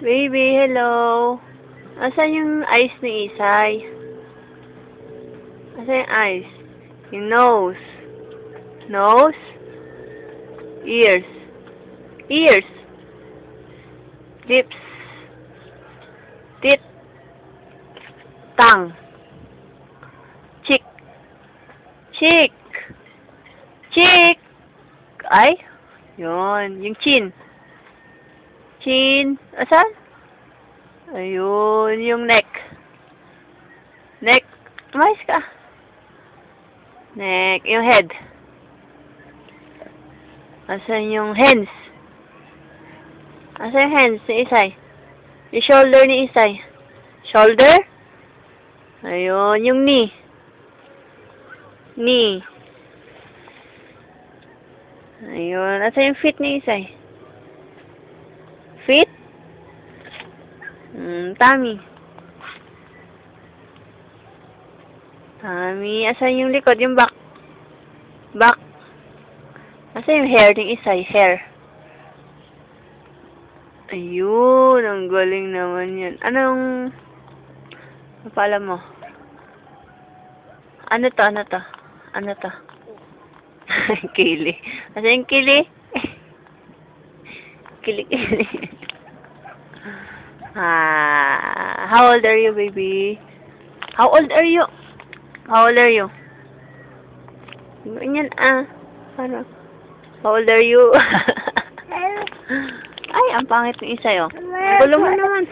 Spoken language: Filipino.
Baby, hello. Asan yung eyes ni Isay? Asan yung eyes? Yung nose. Nose? Ears. Ears. Lips. Teeth. Tongue. Cheek. Cheek. Cheek. Ay. Yun. Yung chin. Chin. Asan? Ayun. Yung neck. Neck. Mais ka. Neck. Yung head. Asan yung hands? Asan yung hands ni Isay? Yung shoulder ni Isay. Shoulder? Ayun. Yung knee. Knee. Ayun. Asan yung feet ni Isay? Feet? Tummy. Tummy. Asan yung likod? Yung back. Back. Asan yung hair ni Isay? Hair. Ayun. Ang galing naman yan. Anong pala mo? Ano to? Ano to? Ano to? Kili. Asan yung kili? Kili. How old are you, baby? How old are you? How old are you? Ganyan, Ano? How old are you? Ay, ang pangit ng isa, oh. Gulo mo naman.